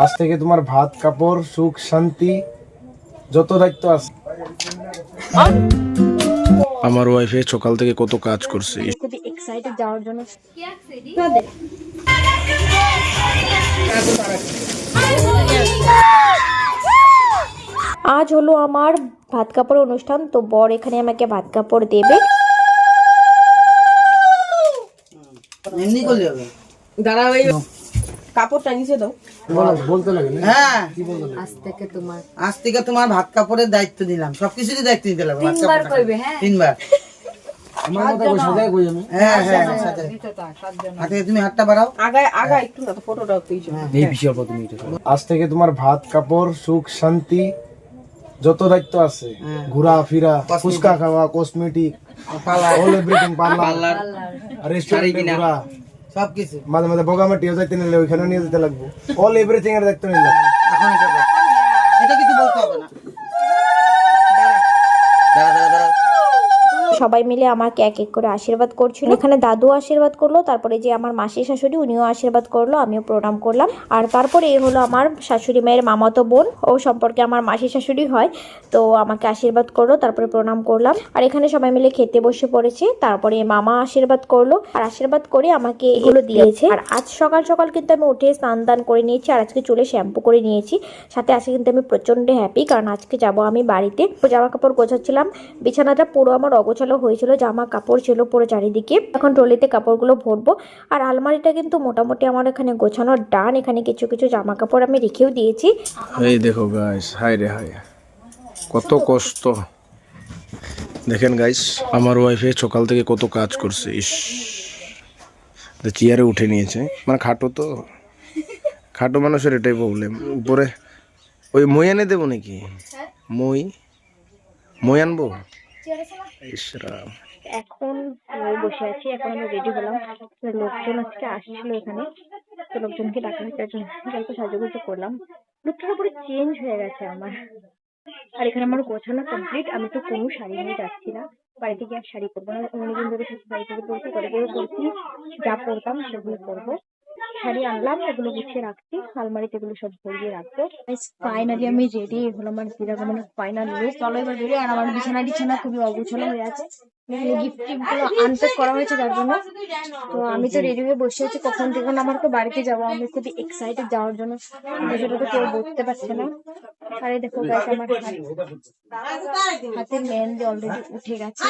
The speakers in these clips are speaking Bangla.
আজ থেকে তোমার ভাত কাপড় সুখ শান্তি যত দায়িত্ব আছে। আমার ওয়াইফে সকাল থেকে কত কাজ করছে, খুবই এক্সাইটেড যাওয়ার জন্য। আজ হলো আমার ভাত কাপড় অনুষ্ঠান, তো বর এখানে আমাকে ভাত কাপড় দেবে। এমনি করলে হবে। দাঁড়াও, এই কাপড়টা নিচে দাও। বলতে লাগে না? হ্যাঁ, আজ থেকে তোমার ভাত কাপড়ের দায়িত্ব দিলাম, সবকিছুরই দায়িত্ব দিতে লাগবে। তিনবার করবে। হ্যাঁ, তিনবার। আমার কথা কই সাজায় কই আমি? হ্যাঁ হ্যাঁ, হাতে তুমি হাতটা বাড়াও। আগা একটু না, ফটোটা তুইছো। এই বিষয় পর তুমি এটা করো। আজ থেকে তোমার ভাত কাপড় সুখ শান্তি যত দায়িত্ব আছে, ঘোরা ফিরা, ফুচকা খাওয়া, কসমেটিক, অল এভরিথিং, পার্লার, রেস্টুরেন্টে ঘোরা, সবকিছু। মাঝে মাঝে বগামাটিও যাইতে নিলে ওইখানে নিয়ে যেতে লাগবে। অল এভরিথিং এর দায়িত্ব নিলাম। এখন এটা কিছু বলতে হবে না। দাঁড়া। সবাই মিলে আমাকে এক এক করে আশীর্বাদ করছিল। এখানে দাদু আশীর্বাদ করলো, তারপরে যে আমার মাসি শাশুড়ি উনিও আশীর্বাদ করলো, আমিও প্রণাম করলাম। আর তারপরে এই হলো আমার শাশুড়ি মায়ের মামাতো বোন, ও সম্পর্কে আমার মাসি শাশুড়ি হয়, তো আমাকে আশীর্বাদ করলো, তারপরে প্রণাম করলাম। আর এখানে সবাই মিলে খেতে বসে পড়েছে। তারপরে মামা আশীর্বাদ করলো, আর আশীর্বাদ করে আমাকে এগুলো দিয়েছে। আর আজ সকাল সকাল কিন্তু আমি উঠে স্নান দান করে নিয়েছি, আর আজকে চুলে শ্যাম্পু করে নিয়েছি। সাথে আজকে কিন্তু আমি প্রচন্ড হ্যাপি, কারণ আজকে যাব আমি বাড়িতে। জামা কাপড় গোছাচ্ছিলাম, বিছানাটা পুরো আমার অগোছালো হয়েছিল, জামা কাপড় ছিল পুরো চারিদিকে। এখন ট্রলিতে কাপড়গুলো ভরবো। আর আলমারিটা কিন্তু মোটামুটি আমার এখানে গোছানোর ডান। এখানে কিছু কিছু জামা কাপড় আমি রেখেও দিয়েছি। এই দেখো গাইস, হাই রে হাই, কত কষ্ট দেখেন গাইস। আমার ওয়াইফে সকাল থেকে কত কাজ করছে। ইস, চেয়ারে উঠে নিয়েছে, মানে খাটো তো, খাটো মানুষের এটাই প্রবলেম। উপরে ওই মই এনে দেবো নাকি? মই আনবো? ইসরাম, এখন বসে আছি, এখন আমি রেডি হলাম। লোকজন আজকে আসছিল এখানে, তো লোকজনকে ডাকা হয়েছে, একটু সাজুগুজু করলাম। লুকটা পুরো চেঞ্জ হয়ে গেছে আমার। আর এখানে আমার গোছানো কমপ্লিট। আমি তো কোনো শাড়ি নিয়ে যাচ্ছি না, বাড়িতে গিয়ে আর শাড়ি পরবো না। অনেকদিন ধরে শাড়ি থেকে পরছি, করে করছি, যা পরতাম সেগুলো পরবো। শাড়ি আনলাম, এগুলো গুছিয়ে রাখছি, আলমারিতে এগুলো সব ভরিয়ে রাখবো। ফাইনালি আমি রেডি হলাম, আমার বিরাগমনের ফাইনাল লুক। চলো এবার বেরিয়ে। আর আমার বিছানা খুবই অগোছালো হয়ে আছে, এখানে গিফট গুলো আনপ্যাক করা হয়েছে যার জন্য। তো আমি তো রেডি হয়ে বসে আছি, কখন থেকে আমার তো বাড়িতে যাবো। আমি খুবই এক্সাইটেড যাওয়ার জন্য, সেটা তো কেউ বলতে পারছে না। আর এই দেখো গাইস, আমার হাতের মেহেন্দি অলরেডি উঠে গেছে।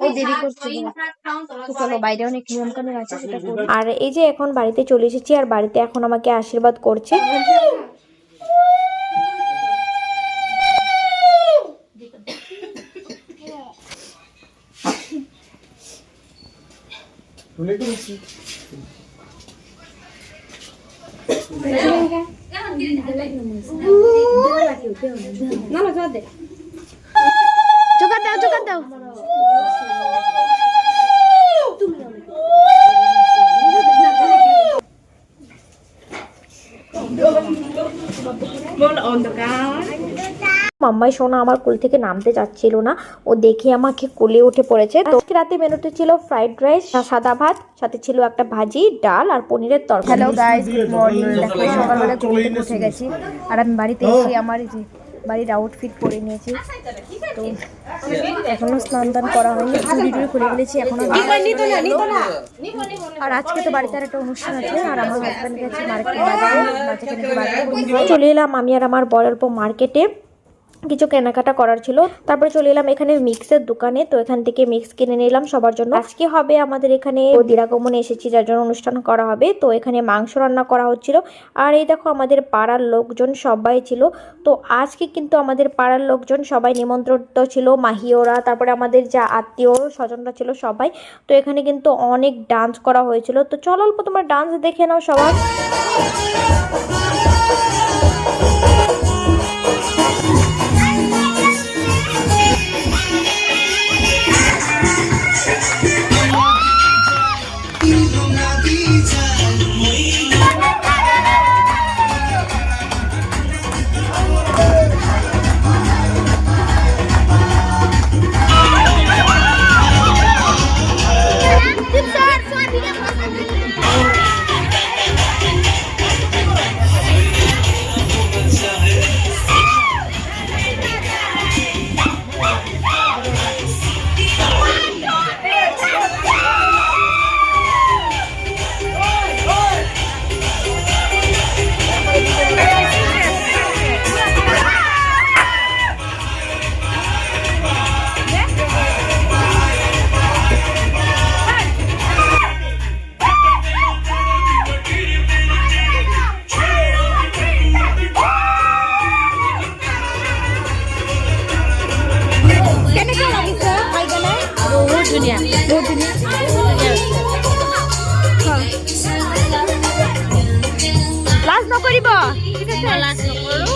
ও দেরি করছে, চলো বাইরে অনেক নিয়ম কানুন আছে সেটা করি। আর এই যে এখন বাড়িতে চলে এসেছি, আর বাড়িতে এখন আমাকে আশীর্বাদ করছে। জোগাড় দাও। মাম্মাই সোনা আমার কোল থেকে নামতে চাচ্ছিল না, ও দেখে আমাকে কোলে উঠে পড়েছে। তো রাতে মেনুতে ছিল ফ্রাইড রাইস, সাদা ভাত, সাথে ছিল একটা ভাজি, ডাল আর পনিরের তরকারি। Hello guys, good morning. দেখো সকালবেলা ঘুম থেকে উঠে গেছি, আর আমি বাড়িতে এসে আমার যে বাড়ির আউটফিট পরে নিয়েছি। তো এখনো স্নান দান করা হয়নি, চুড়ি খুলে ফেলেছি এখনো। আর আজকে তো বাড়িতে আর একটা অনুষ্ঠান আছে, আর আমার হাজব্যান্ড গেছে মার্কেটে। চলে এলাম আমি আর আমার বর অল্প মার্কেটে, কিছু কেনাকাটা করার ছিল। তারপরে চলে এলাম এখানে মিক্সের দোকানে, তো এখান থেকে মিক্স কিনে নিলাম সবার জন্য। আজকে হবে আমাদের এখানে দিরাগমনে এসেছি, যার জন্য অনুষ্ঠান করা হবে, তো এখানে মাংস রান্না করা হচ্ছিল। আর এই দেখো আমাদের পাড়ার লোকজন সবাই ছিল। তো আজকে কিন্তু আমাদের পাড়ার লোকজন সবাই নিমন্ত্রিত ছিল, মাহিওরা, তারপরে আমাদের যা আত্মীয় স্বজনরা ছিল সবাই। তো এখানে কিন্তু অনেক ডান্স করা হয়েছিল। তো চলো অল্প তোমার ডান্স দেখে নাও সবাই। দুনিয়া লাজ নকৰিব ঠিক আছে লাজ নকৰো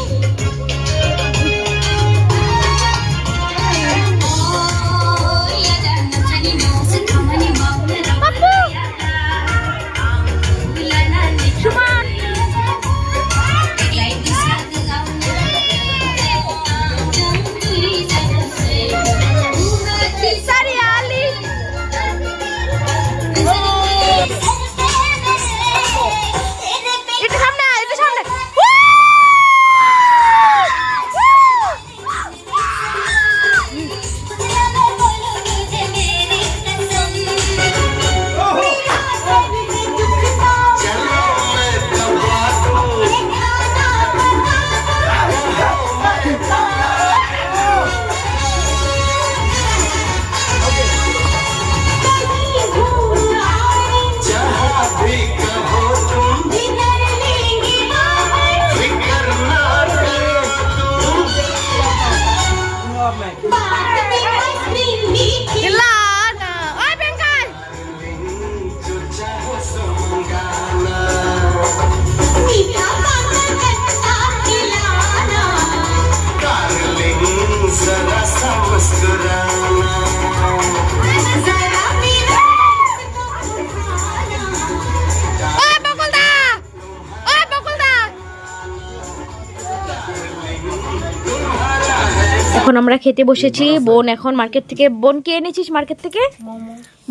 এখন আমরা খেতে বসেছি বোন এখন মার্কেট থেকে বোন কি এনেছিস মার্কেট থেকে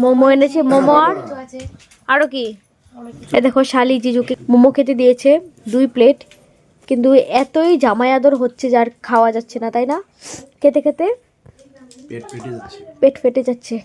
মোমো এনেছে মোমো আর আরো কি এই দেখো শালি জিজুকে মোমো খেতে দিয়েছে 2 প্লেট কিন্তু এতই জামাই আদর হচ্ছে যার খাওয়া যাচ্ছে না তাই না খেতে খেতে পেট ফেটে যাচ্ছে